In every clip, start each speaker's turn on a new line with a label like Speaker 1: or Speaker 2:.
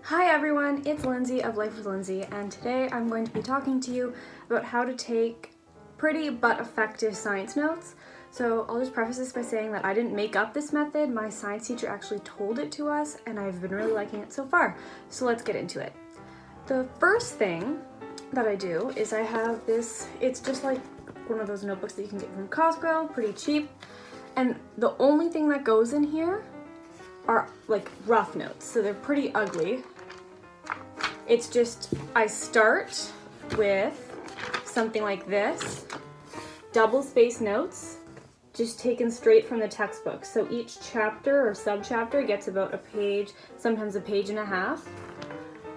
Speaker 1: Hi everyone, it's Lindsay of Life with Lindsay, and today I'm going to be talking to you about how to take pretty but effective science notes. So I'll just preface this by saying that I didn't make up this method. My science teacher actually told it to us and I've been really liking it so far. So let's get into it. The first thing that I do is I have this, it's just like one of those notebooks that you can get from Costco, pretty cheap. And the only thing that goes in here are like rough notes, so they're pretty ugly. It's just, I start with something like this, double-spaced notes, just taken straight from the textbook. So each chapter or sub-chapter gets about a page, sometimes a page and a half,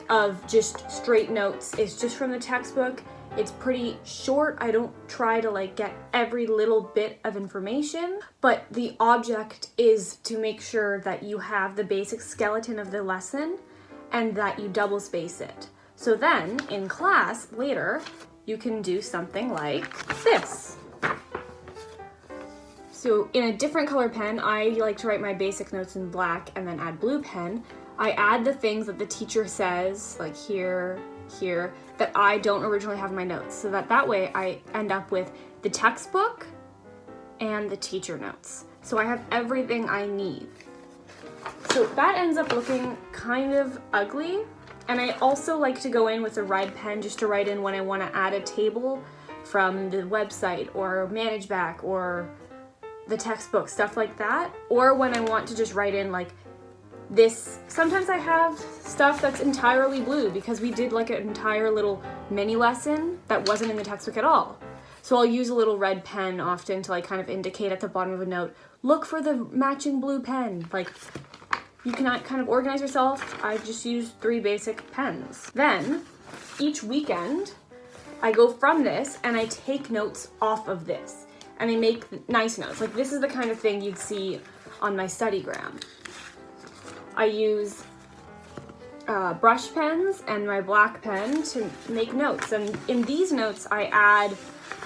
Speaker 1: of just straight notes. It's just from the textbook. It's pretty short. I don't try to like get every little bit of information, but the object is to make sure that you have the basic skeleton of the lesson and that you double space it. So then in class later, you can do something like this. So in a different color pen, I like to write my basic notes in black and then add blue pen. I add the things that the teacher says, like here, that I don't originally have in my notes, so that way I end up with the textbook and the teacher notes. So I have everything I need. So that ends up looking kind of ugly, and I also like to go in with a red pen just to write in when I want to add a table from the website or manage back or the textbook, stuff like that, or when I want to just write in like this. Sometimes I have stuff that's entirely blue because we did like an entire little mini lesson that wasn't in the textbook at all. So I'll use a little red pen often to like kind of indicate at the bottom of a note, look for the matching blue pen. Like you can kind of organize yourself. I just use 3 basic pens. Then each weekend I go from this and I take notes off of this and I make nice notes. Like this is the kind of thing you'd see on my studygram. I use brush pens and my black pen to make notes. And in these notes, I add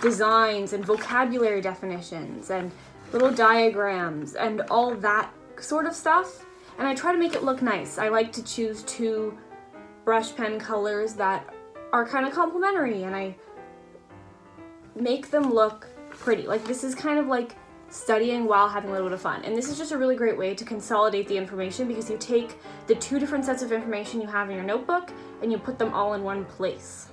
Speaker 1: designs and vocabulary definitions and little diagrams and all that sort of stuff. And I try to make it look nice. I like to choose 2 brush pen colors that are kind of complementary and I make them look pretty. Like this is kind of like studying while having a little bit of fun. And this is just a really great way to consolidate the information because you take the 2 different sets of information you have in your notebook and you put them all in one place.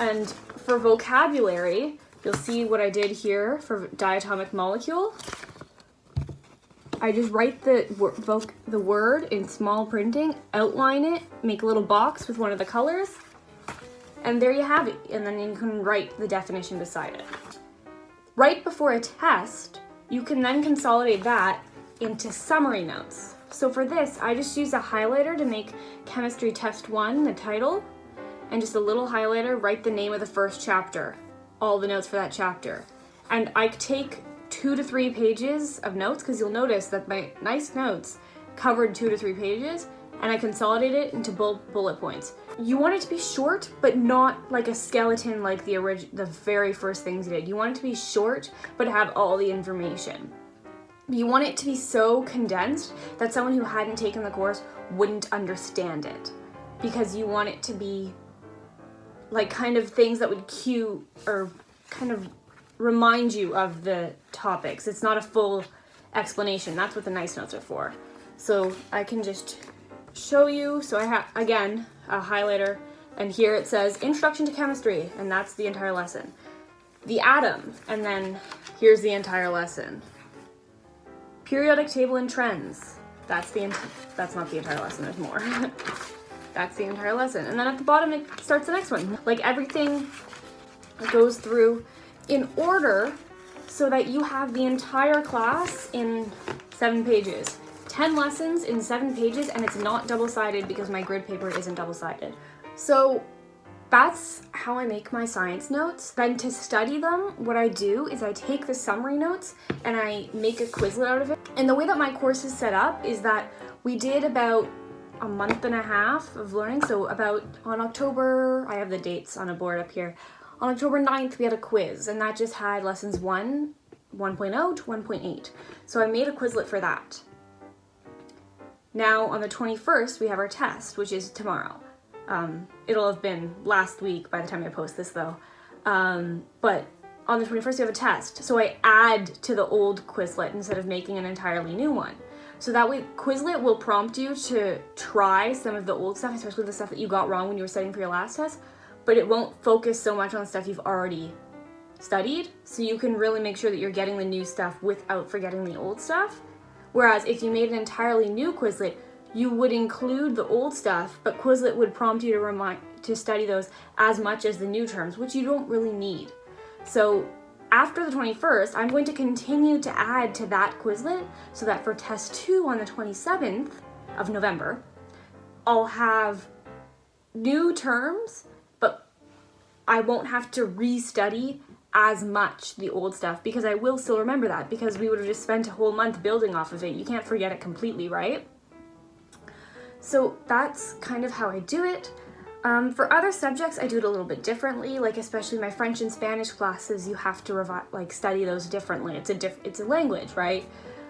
Speaker 1: And for vocabulary, you'll see what I did here for diatomic molecule. I just write the word in small printing, outline it, make a little box with one of the colors, and there you have it. And then you can write the definition beside it. Right before a test, you can then consolidate that into summary notes. So for this, I just use a highlighter to make Chemistry Test 1 the title, and just a little highlighter, write the name of the first chapter, all the notes for that chapter. And I take 2 to 3 pages of notes, because you'll notice that my nice notes covered 2 to 3 pages, and I consolidate it into bullet points. You want it to be short, but not like a skeleton like the very first things you did. You want it to be short, but have all the information. You want it to be so condensed that someone who hadn't taken the course wouldn't understand it. Because you want it to be like kind of things that would cue or kind of remind you of the topics. It's not a full explanation. That's what the nice notes are for. So I can just show you. So I have, again, a highlighter, and here it says Introduction to Chemistry, and that's the entire lesson. The atom, and then here's the entire lesson. Periodic table and trends. That's not the entire lesson, there's more. That's the entire lesson. And then at the bottom it starts the next one. Like everything goes through in order so that you have the entire class in 7 pages. 10 lessons in 7 pages, and it's not double-sided because my grid paper isn't double-sided. So that's how I make my science notes. Then to study them, what I do is I take the summary notes and I make a Quizlet out of it. And the way that my course is set up is that we did about a month and a half of learning. So about on October, I have the dates on a board up here. On October 9th, we had a quiz, and that just had lessons 1, 1.0 to 1.8. So I made a Quizlet for that. Now on the 21st, we have our test, which is tomorrow. It'll have been last week by the time I post this though. But on the 21st, we have a test. So I add to the old Quizlet instead of making an entirely new one. So that way, Quizlet will prompt you to try some of the old stuff, especially the stuff that you got wrong when you were studying for your last test, but it won't focus so much on the stuff you've already studied, so you can really make sure that you're getting the new stuff without forgetting the old stuff. Whereas if you made an entirely new Quizlet, you would include the old stuff, but Quizlet would prompt you to study those as much as the new terms, which you don't really need. So after the 21st, I'm going to continue to add to that Quizlet so that for test 2 on the 27th of November, I'll have new terms, but I won't have to restudy as much the old stuff because I will still remember that because we would have just spent a whole month building off of it. You can't forget it completely, right? So that's kind of how I do it. For other subjects, I do it a little bit differently, like especially my French and Spanish classes, you have to study those differently. It's a language, right?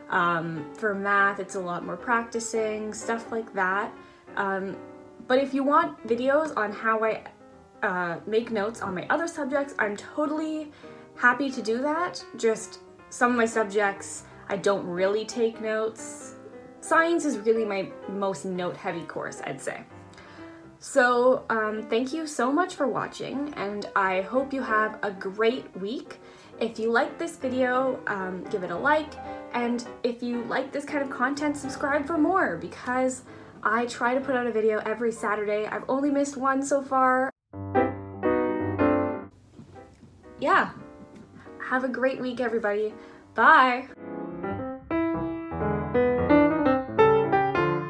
Speaker 1: For math, it's a lot more practicing, stuff like that. But if you want videos on how I make notes on my other subjects, I'm totally happy to do that. Just some of my subjects, I don't really take notes. Science is really my most note-heavy course, I'd say. So thank you so much for watching, and I hope you have a great week. If you like this video, give it a like, and if you like this kind of content, subscribe for more, because I try to put out a video every Saturday. I've only missed one so far. Yeah, have a great week, everybody. Bye!